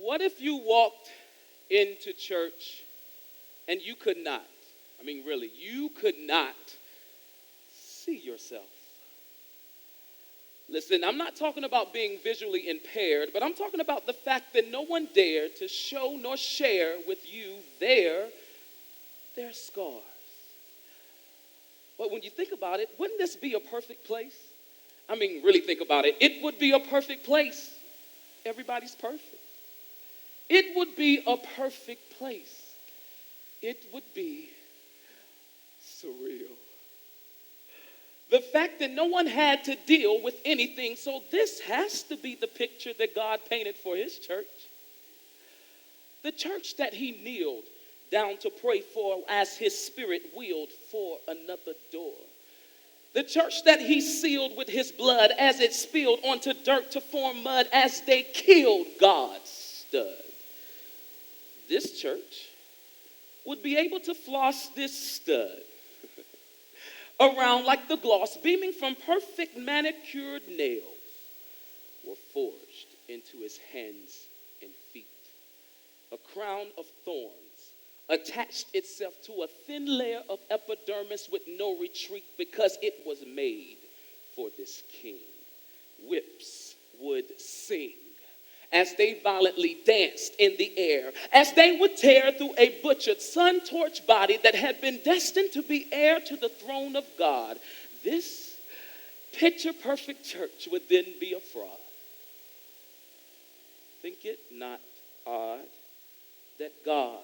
What if you walked into church and you could not, really, you could not see yourself? Listen, I'm not talking about being visually impaired, but I'm talking about the fact that no one dared to show nor share with you their scars. But when you think about it, wouldn't this be a perfect place? Really think about it. It would be a perfect place. Everybody's perfect. It would be a perfect place. It would be surreal. The fact that no one had to deal with anything, so this has to be the picture that God painted for his church. The church that he kneeled down to pray for as his spirit willed for another door. The church that he sealed with his blood as it spilled onto dirt to form mud as they killed God's stud. This church would be able to floss this stud around like the gloss beaming from perfect manicured nails were forged into his hands and feet. A crown of thorns attached itself to a thin layer of epidermis with no retreat because it was made for this king. Whips would sing as they violently danced in the air, as they would tear through a butchered sun-torched body that had been destined to be heir to the throne of God. This picture-perfect church would then be a fraud. Think it not odd that God,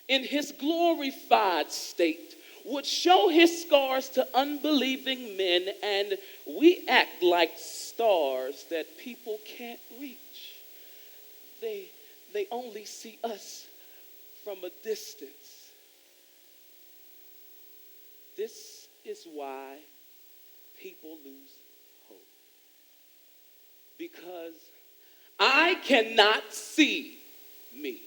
in his glorified state, would show his scars to unbelieving men, and we act like stars that people can't reach. They only see us from a distance. This is why people lose hope. Because I cannot see me.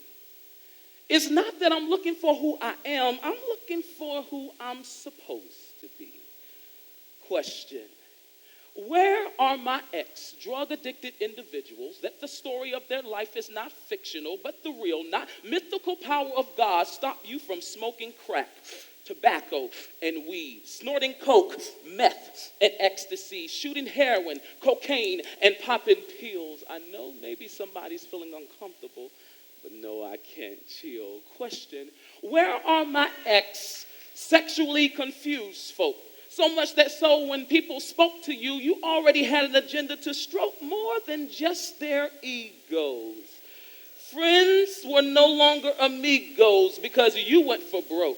It's not that I'm looking for who I am. I'm looking for who I'm supposed to be. Question: where are my ex-drug-addicted individuals that the story of their life is not fictional, but the real, not mythical power of God stop you from smoking crack, tobacco, and weed, snorting coke, meth, and ecstasy, shooting heroin, cocaine, and popping pills? I know maybe somebody's feeling uncomfortable, but no, I can't chill. Question: where are my ex-sexually confused folk? So much that so when people spoke to you, you already had an agenda to stroke more than just their egos. Friends were no longer amigos because you went for broke.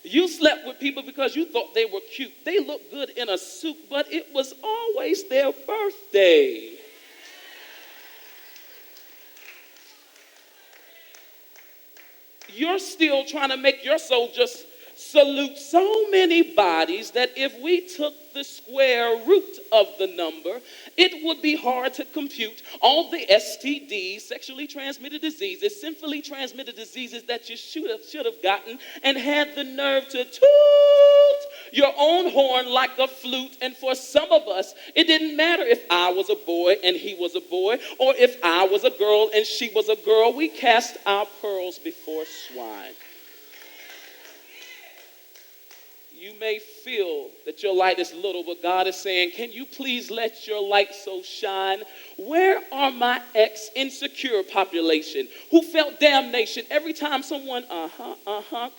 You slept with people because you thought they were cute. They looked good in a suit, but it was always their birthday. You're still trying to make your soul just salute so many bodies that if we took the square root of the number, it would be hard to compute all the STDs, sexually transmitted diseases, sinfully transmitted diseases that you should have gotten and had the nerve to toot your own horn like a flute. And for some of us, it didn't matter if I was a boy and he was a boy, or if I was a girl and she was a girl. We cast our pearls before swine. You may feel that your light is little, but God is saying, can you please let your light so shine? Where are my ex-insecure population who felt damnation every time someone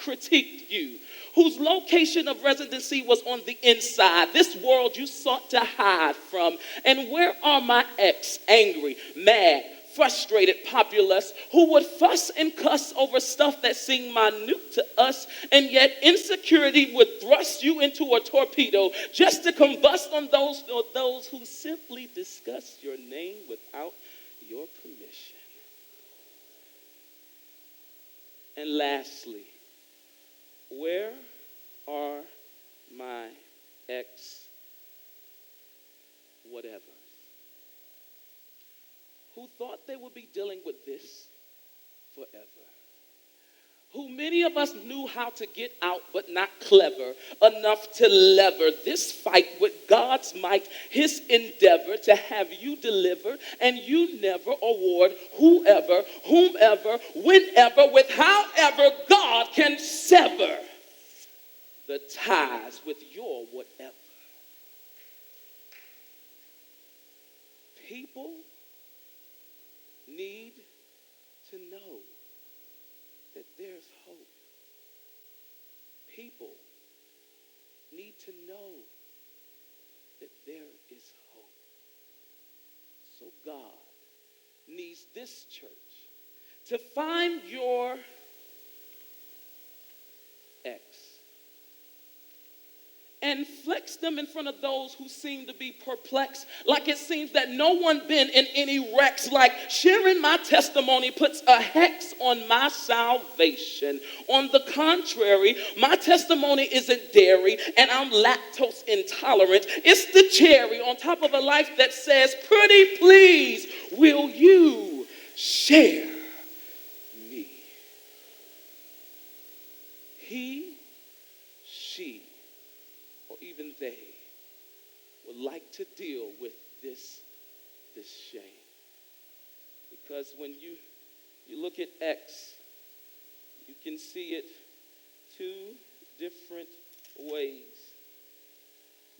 critiqued you? Whose location of residency was on the inside, this world you sought to hide from? And where are my ex-angry, mad, frustrated populace who would fuss and cuss over stuff that seemed minute to us, and yet insecurity would thrust you into a torpedo just to combust on those who simply discuss your name without your permission? And lastly, where are my ex-whatever? Who thought they would be dealing with this forever? who many of us knew how to get out, but not clever enough to lever this fight with God's might, his endeavor to have you deliver, and you never award whoever, whomever, whenever, with however God can sever the ties with your whatever. People need to know that there's hope. People need to know that there is hope. So God needs this church to find your ex and flex them in front of those who seem to be perplexed, like it seems that no one been in any wrecks, like sharing my testimony puts a hex on my salvation. On the contrary, my testimony isn't dairy and I'm lactose intolerant. It's the cherry on top of a life that says, pretty please, will you share me? He, she, or even they would like to deal with this shame. Because when you look at X, you can see it two different ways.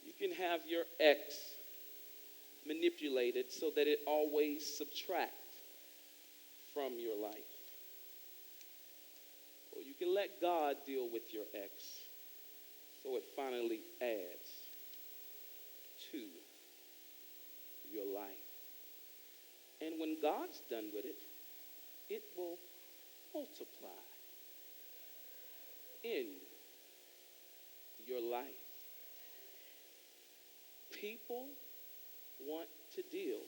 You can have your X manipulated so that it always subtracts from your life. Or you can let God deal with your X so it finally adds to your life. And when God's done with it, it will multiply in your life. People want to deal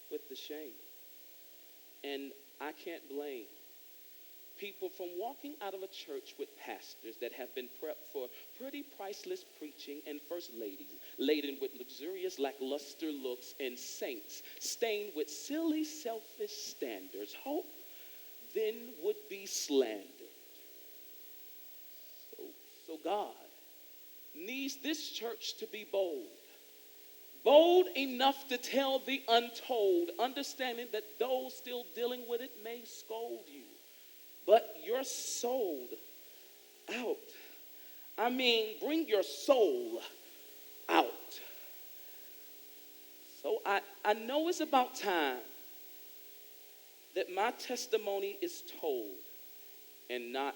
with the shame. And I can't blame people from walking out of a church with pastors that have been prepped for pretty priceless preaching and first ladies laden with luxurious lackluster looks and saints stained with silly selfish standards. Hope then would be slandered. So God needs this church to be bold. Bold enough to tell the untold, understanding that those still dealing with it may scold you. But you're sold out. I mean, bring your soul out. So I know it's about time that my testimony is told and not